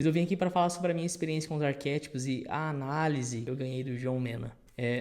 Mas eu vim aqui para falar sobre a minha experiência com os arquétipos e a análise que eu ganhei do John Mena.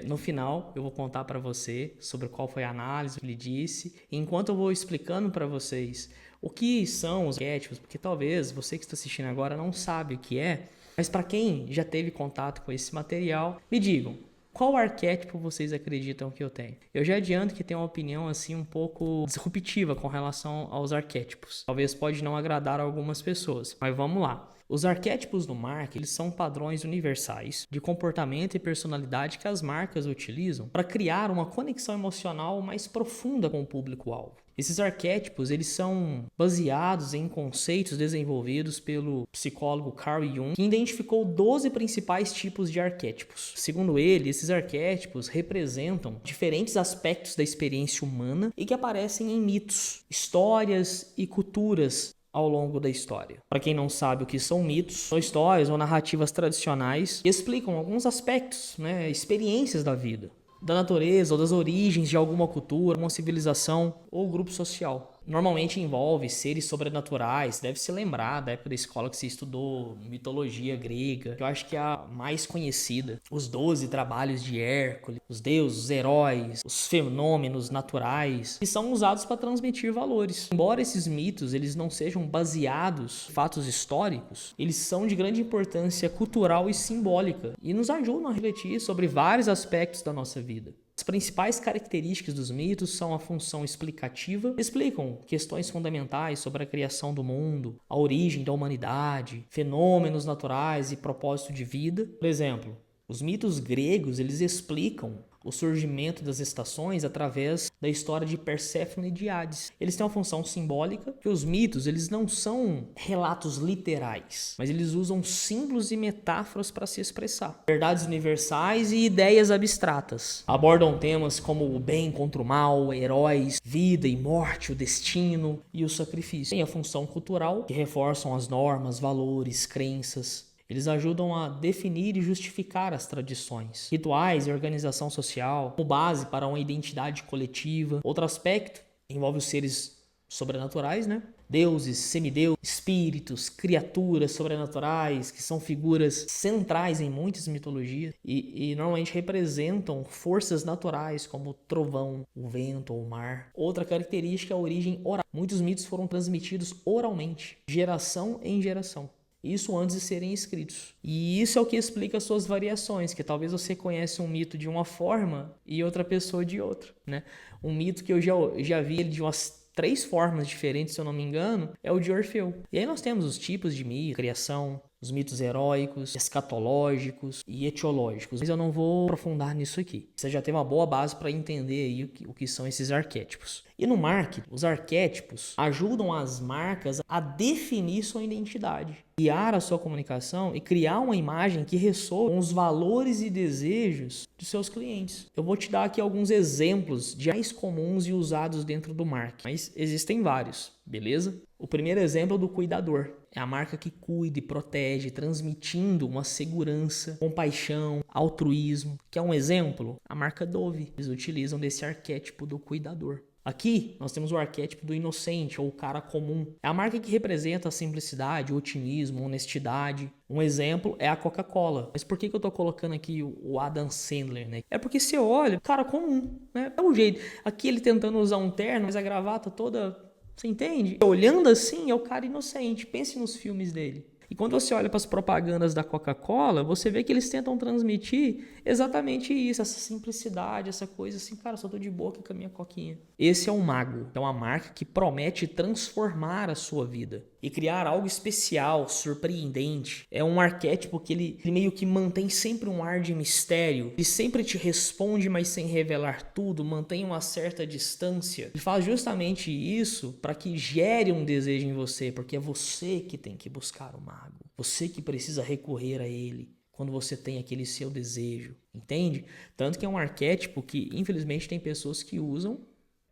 No final, eu vou contar para você sobre qual foi a análise que ele disse. E enquanto eu vou explicando para vocês o que são os arquétipos, porque talvez você que está assistindo agora não sabe o que é, mas para quem já teve contato com esse material, me digam, qual arquétipo vocês acreditam que eu tenho? Eu já adianto que tenho uma opinião assim um pouco disruptiva com relação aos arquétipos. Talvez pode não agradar a algumas pessoas, mas vamos lá. Os arquétipos do marketing, eles são padrões universais de comportamento e personalidade que as marcas utilizam para criar uma conexão emocional mais profunda com o público-alvo. Esses arquétipos, eles são baseados em conceitos desenvolvidos pelo psicólogo Carl Jung, que identificou 12 principais tipos de arquétipos. Segundo ele, esses arquétipos representam diferentes aspectos da experiência humana e que aparecem em mitos, histórias e culturas ao longo da história. Para quem não sabe o que são mitos, são histórias ou narrativas tradicionais que explicam alguns aspectos, experiências da vida, da natureza ou das origens de alguma cultura, uma civilização ou grupo social. Normalmente envolve seres sobrenaturais. Deve se lembrar da época da escola que você estudou mitologia grega, que eu acho que é a mais conhecida. Os 12 trabalhos de Hércules, os deuses, os heróis, os fenômenos naturais, que são usados para transmitir valores. Embora esses mitos eles não sejam baseados em fatos históricos, eles são de grande importância cultural e simbólica e nos ajudam a refletir sobre vários aspectos da nossa vida. As principais características dos mitos são a função explicativa, explicam questões fundamentais sobre a criação do mundo, a origem da humanidade, fenômenos naturais e propósito de vida. Por exemplo, os mitos gregos, eles explicam o surgimento das estações através da história de Perséfone e de Hades. Eles têm uma função simbólica, que os mitos eles não são relatos literais, mas eles usam símbolos e metáforas para se expressar. Verdades universais e ideias abstratas. Abordam temas como o bem contra o mal, heróis, vida e morte, o destino e o sacrifício. Tem a função cultural, que reforçam as normas, valores, crenças. Eles ajudam a definir e justificar as tradições, rituais e organização social, como base para uma identidade coletiva. Outro aspecto envolve os seres sobrenaturais, Deuses, semideuses, espíritos, criaturas sobrenaturais, que são figuras centrais em muitas mitologias e normalmente representam forças naturais como o trovão, o vento ou o mar. Outra característica é a origem oral. Muitos mitos foram transmitidos oralmente, geração em geração. Isso antes de serem escritos. E isso é o que explica as suas variações, que talvez você conheça um mito de uma forma e outra pessoa de outra, Um mito que eu já vi ele de umas 3 formas diferentes, se eu não me engano, é o de Orfeu. E aí nós temos os tipos de mito, criação, os mitos heróicos, escatológicos e etiológicos. Mas eu não vou aprofundar nisso aqui. Você já tem uma boa base para entender aí o que são esses arquétipos. E no marketing, os arquétipos ajudam as marcas a definir sua identidade, guiar a sua comunicação e criar uma imagem que ressoa com os valores e desejos dos seus clientes. Eu vou te dar aqui alguns exemplos de mais comuns e usados dentro do marketing, mas existem vários, beleza? O primeiro exemplo é o do cuidador. É a marca que cuida e protege, transmitindo uma segurança, compaixão, altruísmo. Quer um exemplo? A marca Dove. Eles utilizam desse arquétipo do cuidador. Aqui nós temos o arquétipo do inocente ou o cara comum. É a marca que representa a simplicidade, o otimismo, a honestidade. Um exemplo é a Coca-Cola. Mas por que eu tô colocando aqui o Adam Sandler, É porque você olha, cara comum, É o jeito. Aqui ele tentando usar um terno, mas a gravata toda... Você entende? Olhando assim, é o cara inocente. Pense nos filmes dele. E quando você olha para as propagandas da Coca-Cola, você vê que eles tentam transmitir exatamente isso, essa simplicidade, essa coisa assim, cara, só tô de boa aqui com a minha coquinha. Esse é o Mago. É uma marca que promete transformar a sua vida e criar algo especial, surpreendente. É um arquétipo que ele meio que mantém sempre um ar de mistério. Ele sempre te responde, mas sem revelar tudo, mantém uma certa distância. Ele faz justamente isso para que gere um desejo em você, porque é você que tem que buscar o Mago. Você que precisa recorrer a ele quando você tem aquele seu desejo, entende? Tanto que é um arquétipo que, infelizmente, tem pessoas que usam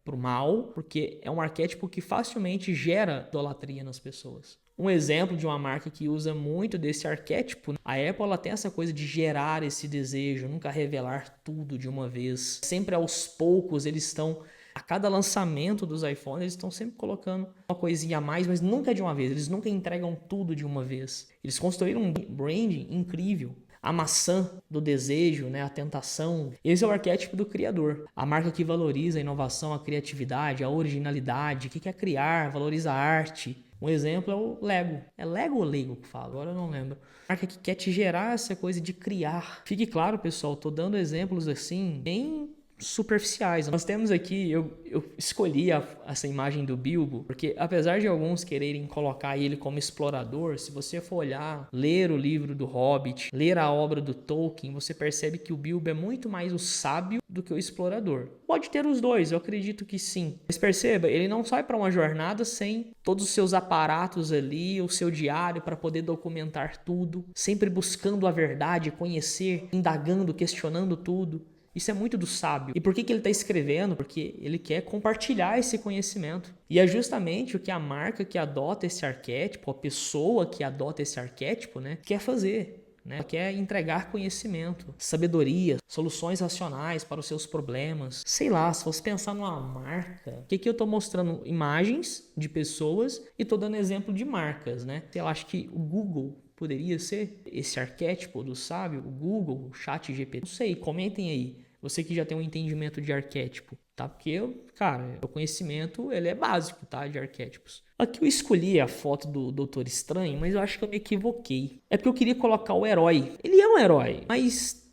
pro mal, porque é um arquétipo que facilmente gera idolatria nas pessoas. Um exemplo de uma marca que usa muito desse arquétipo, a Apple ela tem essa coisa de gerar esse desejo, nunca revelar tudo de uma vez. Sempre aos poucos eles estão A cada lançamento dos iPhones, eles estão sempre colocando uma coisinha a mais, mas nunca de uma vez. Eles nunca entregam tudo de uma vez. Eles construíram um branding incrível. A maçã do desejo, né? A tentação. Esse é o arquétipo do criador. A marca que valoriza a inovação, a criatividade, a originalidade, que quer criar, valoriza a arte. Um exemplo é o Lego. É Lego ou Lego que fala? Agora eu não lembro. A marca que quer te gerar essa coisa de criar. Fique claro, pessoal, tô dando exemplos assim, bem superficiais. Nós temos aqui, eu escolhi essa imagem do Bilbo, porque apesar de alguns quererem colocar ele como explorador, se você for olhar, ler o livro do Hobbit, ler a obra do Tolkien, você percebe que o Bilbo é muito mais o sábio do que o explorador. Pode ter os dois, eu acredito que sim. Mas perceba, ele não sai para uma jornada sem todos os seus aparatos ali, o seu diário para poder documentar tudo, sempre buscando a verdade, conhecer, indagando, questionando tudo. Isso é muito do sábio. E por que ele está escrevendo? Porque ele quer compartilhar esse conhecimento. E é justamente o que a marca que adota esse arquétipo, a pessoa que adota esse arquétipo, né, quer fazer. Né? Ela quer entregar conhecimento, sabedoria, soluções racionais para os seus problemas. Sei lá, se você pensar numa marca, o que eu estou mostrando? Imagens de pessoas e estou dando exemplo de marcas. Né? Eu acho que o Google poderia ser esse arquétipo do sábio, o Google, o ChatGPT. Não sei, comentem aí. Você que já tem um entendimento de arquétipo, tá? Porque, cara, o conhecimento, ele é básico, tá? De arquétipos. Aqui eu escolhi a foto do Doutor Estranho, mas eu acho que eu me equivoquei. É porque eu queria colocar o herói. Ele é um herói, mas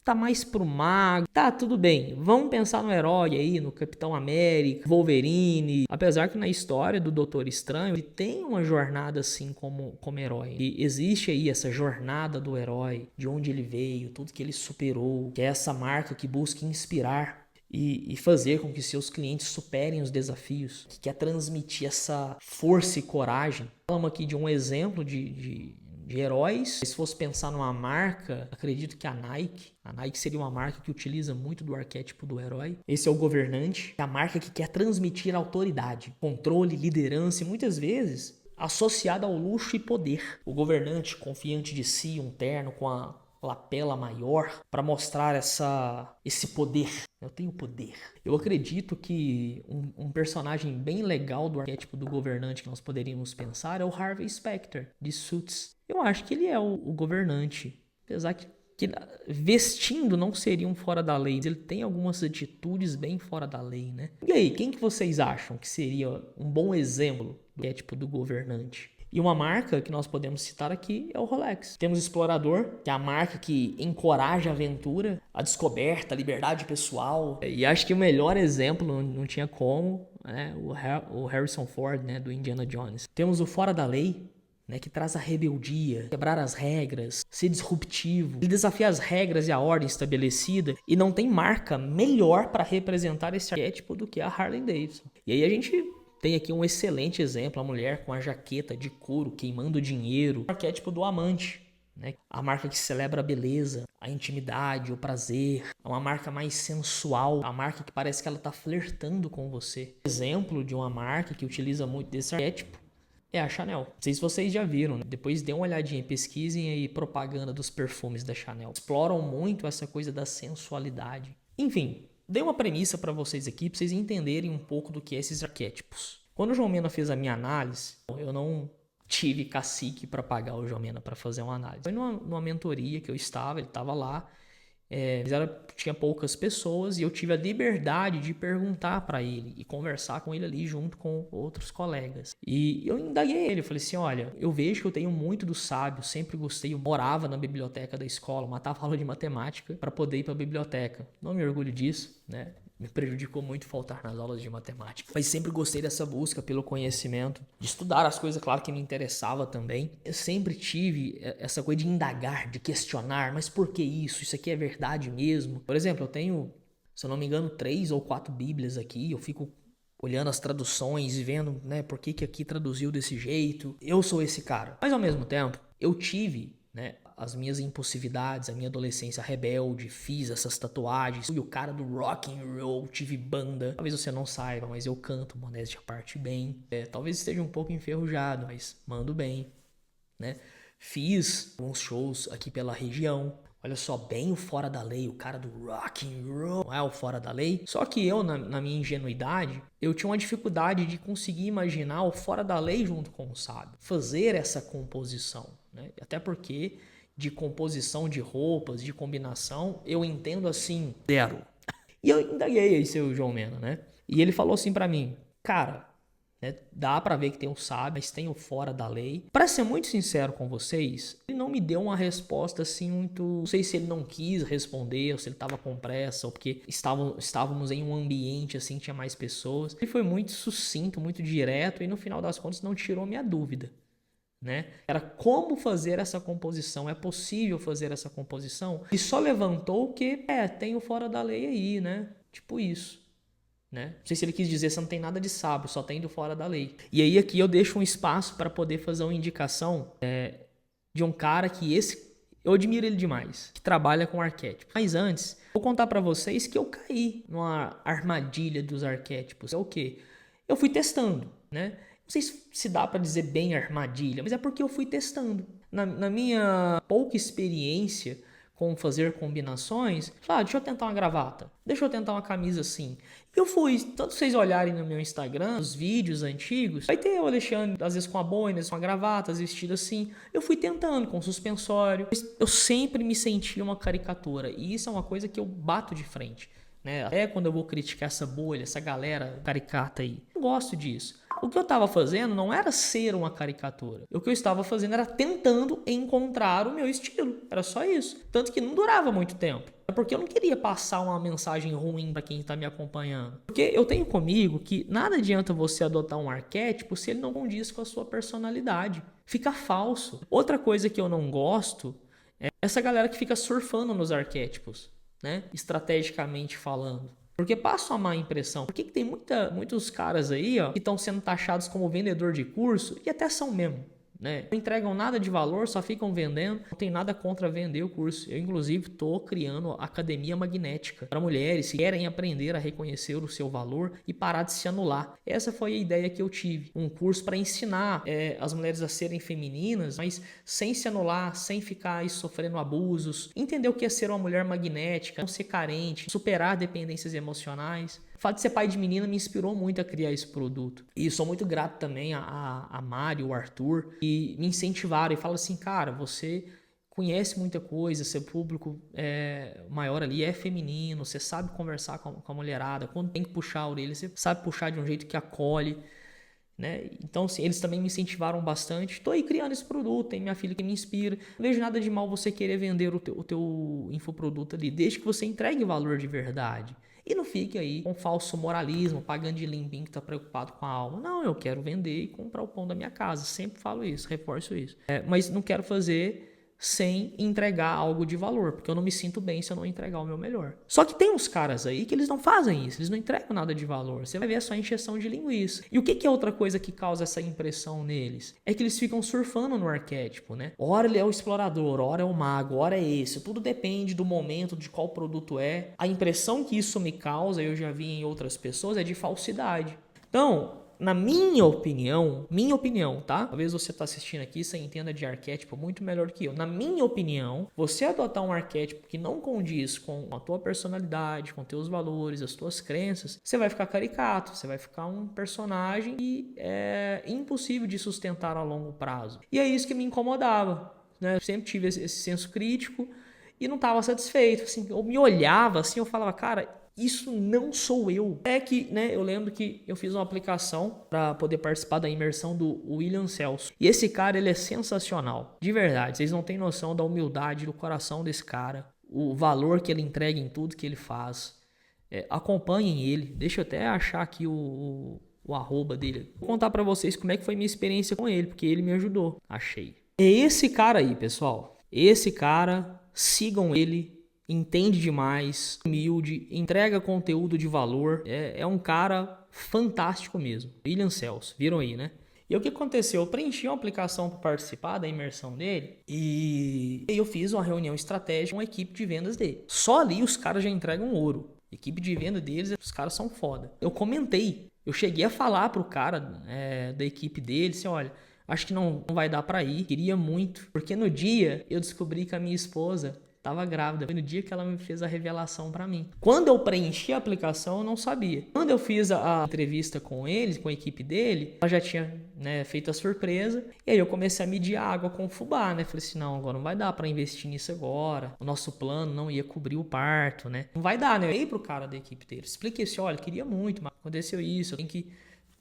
tá mais pro mago. Tá, tudo bem. Vamos pensar no herói aí, no Capitão América, Wolverine. Apesar que na história do Doutor Estranho, ele tem uma jornada assim como herói. E existe aí essa jornada do herói, de onde ele veio, tudo que ele superou, que é essa marca que busca inspirar e fazer com que seus clientes superem os desafios, que quer transmitir essa força e coragem. Falamos aqui de um exemplo de heróis. Se fosse pensar numa marca, acredito que a Nike seria uma marca que utiliza muito do arquétipo do herói. Esse é o governante, a marca que quer transmitir autoridade, controle, liderança e muitas vezes associada ao luxo e poder. O governante confiante de si, um terno com a lapela maior para mostrar esse poder. Eu tenho poder. Eu acredito que um personagem bem legal do arquétipo do governante que nós poderíamos pensar é o Harvey Specter, de Suits. Eu acho que ele é o governante, apesar que vestindo não seria um fora da lei. Ele tem algumas atitudes bem fora da lei, né? E aí, quem que vocês acham que seria um bom exemplo do arquétipo do governante? E uma marca que nós podemos citar aqui é o Rolex. Temos o Explorador, que é a marca que encoraja a aventura, a descoberta, a liberdade pessoal. E acho que o melhor exemplo, não tinha como, né? O Harrison Ford, né? Do Indiana Jones. Temos o Fora da Lei, né? Que traz a rebeldia, quebrar as regras, ser disruptivo. Ele desafia as regras e a ordem estabelecida e não tem marca melhor para representar esse arquétipo do que a Harley Davidson. E aí a gente tem aqui um excelente exemplo, a mulher com a jaqueta de couro queimando dinheiro, o arquétipo do amante, né? A marca que celebra a beleza, a intimidade, o prazer, é uma marca mais sensual, a marca que parece que ela está flertando com você. Exemplo de uma marca que utiliza muito desse arquétipo é a Chanel. Não sei se vocês já viram, né? Depois dê uma olhadinha, pesquisem aí propaganda dos perfumes da Chanel. Exploram muito essa coisa da sensualidade. Enfim, dei uma premissa para vocês aqui, para vocês entenderem um pouco do que é esses arquétipos. Quando o João Mena fez a minha análise, eu não tive cacique para pagar o João Mena para fazer uma análise. Foi numa mentoria que eu estava, ele estava lá, tinha poucas pessoas e eu tive a liberdade de perguntar para ele e conversar com ele ali junto com outros colegas. E eu indaguei ele, falei assim, olha, eu vejo que eu tenho muito do sábio, sempre gostei, eu morava na biblioteca da escola, matava aula de matemática para poder ir para a biblioteca. Não me orgulho disso, né? Me prejudicou muito faltar nas aulas de matemática. Mas sempre gostei dessa busca pelo conhecimento, de estudar as coisas, claro que me interessava também. Eu sempre tive essa coisa de indagar, de questionar, mas por que isso? Isso aqui é verdade mesmo? Por exemplo, eu tenho, se eu não me engano, 3 ou 4 bíblias aqui, eu fico olhando as traduções e vendo, né, por que aqui traduziu desse jeito. Eu sou esse cara. Mas ao mesmo tempo, eu tive, né, as minhas impulsividades, a minha adolescência rebelde, fiz essas tatuagens, fui o cara do rock and roll, tive banda. Talvez você não saiba, mas eu canto, modéstia à parte, bem. Talvez esteja um pouco enferrujado, mas mando bem, né? Fiz alguns shows aqui pela região, Olha só, bem o fora da lei, o cara do rock and roll, não é o fora da lei. Só que eu, na minha ingenuidade, eu tinha uma dificuldade de conseguir imaginar o fora da lei junto com o sábio. Fazer essa composição, né? Até porque de composição de roupas, de combinação, eu entendo assim, zero. E eu indaguei aí seu João Mena, né? E ele falou assim pra mim, cara, né, dá pra ver que tem o sábio, mas tem o fora da lei. Pra ser muito sincero com vocês, ele não me deu uma resposta assim muito... Não sei se ele não quis responder, ou se ele tava com pressa, ou porque estávamos em um ambiente assim, tinha mais pessoas. Ele foi muito sucinto, muito direto, e no final das contas não tirou minha dúvida. Né? Era como fazer essa composição, é possível fazer essa composição? E só levantou que, tem o fora da lei aí, né? Tipo isso. Né? Não sei se ele quis dizer que não tem nada de sábio, só tem do fora da lei. E aí aqui eu deixo um espaço para poder fazer uma indicação de um cara que eu admiro ele demais, que trabalha com arquétipos. Mas antes, vou contar para vocês que eu caí numa armadilha dos arquétipos. É o quê? Eu fui testando, né? Não sei se dá para dizer bem armadilha, mas é porque eu fui testando. Na minha pouca experiência com fazer combinações, deixa eu tentar uma gravata, deixa eu tentar uma camisa assim. E eu fui, tanto vocês olharem no meu Instagram, os vídeos antigos, vai ter o Alexandre, às vezes com a boina, com a gravata, vestido assim. Eu fui tentando, com suspensório. Eu sempre me sentia uma caricatura, e isso é uma coisa que eu bato de frente. Né? Até quando eu vou criticar essa bolha, essa galera caricata aí. Eu gosto disso. O que eu estava fazendo não era ser uma caricatura. O que eu estava fazendo era tentando encontrar o meu estilo. Era só isso. Tanto que não durava muito tempo. É porque eu não queria passar uma mensagem ruim para quem está me acompanhando. Porque eu tenho comigo que nada adianta você adotar um arquétipo se ele não condiz com a sua personalidade. Fica falso. Outra coisa que eu não gosto é essa galera que fica surfando nos arquétipos, né? Estrategicamente falando. Porque passa uma má impressão. Por que tem muitos caras aí, ó, que estão sendo taxados como vendedor de curso e até são mesmo, né? Não entregam nada de valor, só ficam vendendo. Não tem nada contra vender o curso. Eu, inclusive, estou criando a Academia Magnética para mulheres que querem aprender a reconhecer o seu valor e parar de se anular. Essa foi a ideia que eu tive. Um curso para ensinar as mulheres a serem femininas, mas sem se anular, sem ficar aí sofrendo abusos. Entender o que é ser uma mulher magnética, não ser carente, superar dependências emocionais. O fato de ser pai de menina me inspirou muito a criar esse produto. E sou muito grato também a Mari, o Arthur, que me incentivaram e falam assim, cara, você conhece muita coisa, seu público maior ali é feminino, você sabe conversar com a mulherada, quando tem que puxar a orelha, você sabe puxar de um jeito que acolhe. Né? Então, assim, eles também me incentivaram bastante. Estou aí criando esse produto, tem minha filha que me inspira. Não vejo nada de mal você querer vender o teu infoproduto ali, desde que você entregue valor de verdade. E não fique aí com falso moralismo, pagando de limpinho que está preocupado com a alma. Não, eu quero vender e comprar o pão da minha casa. Sempre falo isso, reforço isso. Mas não quero fazer sem entregar algo de valor, porque eu não me sinto bem se eu não entregar o meu melhor. Só que tem uns caras aí que eles não fazem isso, eles não entregam nada de valor. Você vai ver só encheção de linguiça. E o que é outra coisa que causa essa impressão neles? É que eles ficam surfando no arquétipo, né? Ora ele é o explorador, ora é o mago, ora é esse. Tudo depende do momento, de qual produto é. A impressão que isso me causa, eu já vi em outras pessoas, é de falsidade. Então, na minha opinião, tá? Talvez você está assistindo aqui, você entenda de arquétipo muito melhor que eu. Na minha opinião, você adotar um arquétipo que não condiz com a tua personalidade, com teus valores, as tuas crenças, você vai ficar caricato, você vai ficar um personagem que é impossível de sustentar a longo prazo. E é isso que me incomodava, né? Eu sempre tive esse senso crítico e não estava satisfeito. Assim, eu me olhava assim, eu falava, cara, isso não sou eu. É que, né, eu lembro que eu fiz uma aplicação para poder participar da imersão do William Celso. E esse cara, ele é sensacional. De verdade, vocês não têm noção da humildade do coração desse cara. O valor que ele entrega em tudo que ele faz. Acompanhem ele. Deixa eu até achar aqui o arroba dele. Vou contar para vocês como é que foi minha experiência com ele, porque ele me ajudou. Achei. É esse cara aí, pessoal. Esse cara, sigam ele. Entende demais, humilde, entrega conteúdo de valor. É um cara fantástico mesmo. William Celso, viram aí, né? E o que aconteceu? Eu preenchi uma aplicação para participar da imersão dele e eu fiz uma reunião estratégica com a equipe de vendas dele. Só ali os caras já entregam ouro. A equipe de venda deles, os caras são foda. Eu comentei, eu cheguei a falar pro cara da equipe dele, assim, olha, acho que não vai dar para ir, queria muito. Porque no dia eu descobri que a minha esposa tava grávida. Foi no dia que ela me fez a revelação pra mim. Quando eu preenchi a aplicação, eu não sabia. Quando eu fiz a entrevista com ele, com a equipe dele, ela já tinha, né, feito a surpresa. E aí eu comecei a medir a água com o fubá, né? Falei assim, não, agora não vai dar pra investir nisso agora. O nosso plano não ia cobrir o parto, né? Não vai dar, né? Eu falei pro cara da equipe dele, expliquei assim, olha, queria muito, mas aconteceu isso, eu tenho que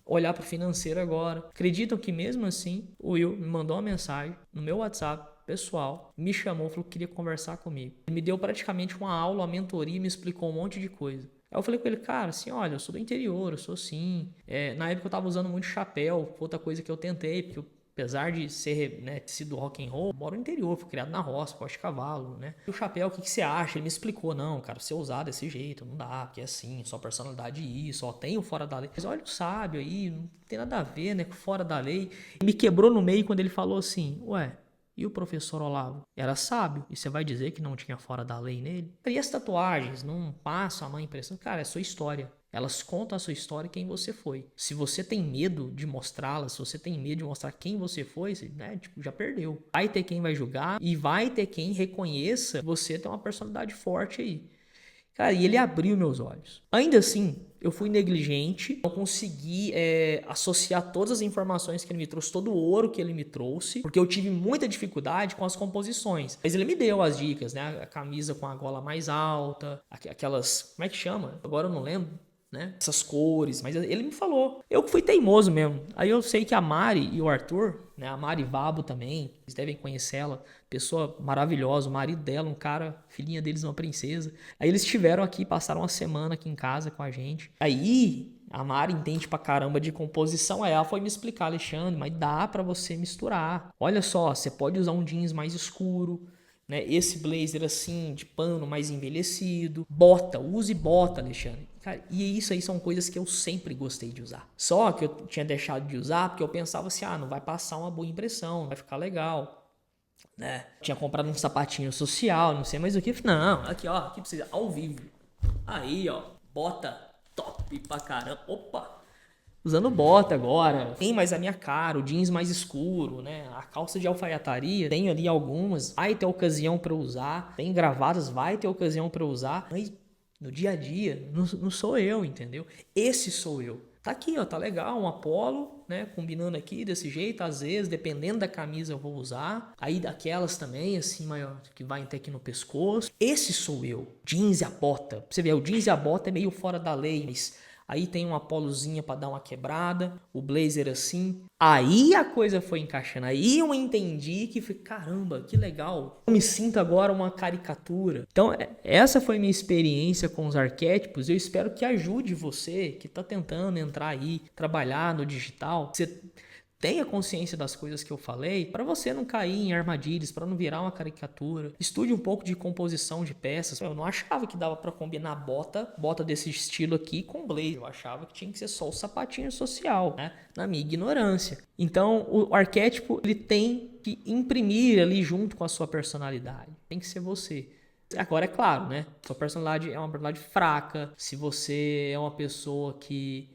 olhar pro financeiro agora. Acreditam que mesmo assim, o Will me mandou uma mensagem no meu WhatsApp pessoal, me chamou, falou que queria conversar comigo. Ele me deu praticamente uma aula, uma mentoria, me explicou um monte de coisa. Aí eu falei com ele, cara, assim, olha, eu sou do interior, eu sou assim. Na época eu tava usando muito chapéu, outra coisa que eu tentei, porque apesar de ser, né, ter sido rock and roll, moro no interior, fui criado na roça, gosto de cavalo, né? E o chapéu, o que você acha? Ele me explicou, não, cara, você usar desse jeito, não dá, porque é assim, sua personalidade isso, ó, tem o fora da lei. Mas olha o sábio aí, não tem nada a ver, né, com fora da lei. Ele me quebrou no meio quando ele falou assim, ué, e o professor Olavo? Era sábio, e você vai dizer que não tinha fora da lei nele? E as tatuagens não passam a má impressão? Cara, é sua história. Elas contam a sua história e quem você foi. Se você tem medo de mostrá-las, se você tem medo de mostrar quem você foi, você, né, tipo, já perdeu. Vai ter quem vai julgar e vai ter quem reconheça que você tem uma personalidade forte aí. Cara, e ele abriu meus olhos. Ainda assim, eu fui negligente, não consegui associar todas as informações que ele me trouxe, todo o ouro que ele me trouxe, porque eu tive muita dificuldade com as composições. Mas ele me deu as dicas, né? A camisa com a gola mais alta, aquelas... Como é que chama? Agora eu não lembro. Né? Essas cores, mas ele me falou. Eu que fui teimoso mesmo. Aí eu sei que a Mari e o Arthur, né? A Mari Vabo também, vocês devem conhecer ela, pessoa maravilhosa, o marido dela, um cara, filhinha deles, uma princesa. Aí eles estiveram aqui, passaram uma semana aqui em casa com a gente. Aí a Mari entende pra caramba de composição, aí ela foi me explicar, Alexandre, mas dá pra você misturar. Olha só, você pode usar um jeans mais escuro, né? Esse blazer assim, de pano mais envelhecido. Bota, use bota, Alexandre. Cara, e isso aí são coisas que eu sempre gostei de usar. Só que eu tinha deixado de usar porque eu pensava assim, não vai passar uma boa impressão, não vai ficar legal, né? Tinha comprado um sapatinho social, não sei mais o que. Não, aqui ó, aqui precisa, ao vivo. Aí ó, bota top pra caramba. Opa! Usando bota agora, tem mais a minha cara, o jeans mais escuro, né? A calça de alfaiataria, tenho ali algumas, vai ter ocasião pra usar, tem gravatas, vai ter ocasião pra usar, mas no dia a dia, não sou eu, entendeu? Esse sou eu. Tá aqui, ó, tá legal, um Apollo, né? Combinando aqui desse jeito, às vezes, dependendo da camisa eu vou usar. Aí daquelas também, assim, maior, que vai até aqui no pescoço. Esse sou eu, jeans e a bota. Pra você ver, o jeans e a bota é meio fora da lei, mas... Aí tem uma polozinha para dar uma quebrada, o blazer assim. Aí a coisa foi encaixando. Aí eu entendi que foi, caramba, que legal. Eu me sinto agora uma caricatura. Então, essa foi minha experiência com os arquétipos. Eu espero que ajude você que está tentando entrar aí, trabalhar no digital. Você tenha consciência das coisas que eu falei, para você não cair em armadilhas, para não virar uma caricatura. Estude um pouco de composição de peças. Eu não achava que dava para combinar bota desse estilo aqui com blazer. Eu achava que tinha que ser só o sapatinho social, né? Na minha ignorância. Então, o arquétipo, ele tem que imprimir ali junto com a sua personalidade. Tem que ser você. Agora, é claro, né? Sua personalidade é uma personalidade fraca. Se você é uma pessoa que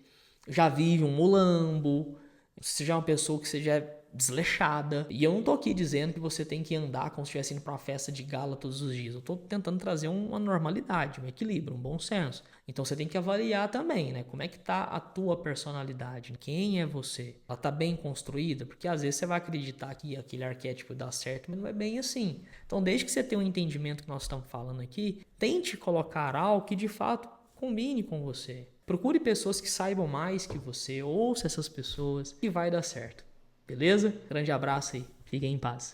já vive um mulambo, se já é uma pessoa que seja desleixada. E eu não tô aqui dizendo que você tem que andar como se estivesse indo para uma festa de gala todos os dias. Eu tô tentando trazer uma normalidade, um equilíbrio, um bom senso. Então você tem que avaliar também, né? Como é que tá a tua personalidade? Quem é você? Ela tá bem construída? Porque às vezes você vai acreditar que aquele arquétipo dá certo, mas não é bem assim. Então desde que você tenha um entendimento que nós estamos falando aqui, tente colocar algo que de fato combine com você. Procure pessoas que saibam mais que você, ouça essas pessoas e vai dar certo. Beleza? Grande abraço aí. Fiquem em paz.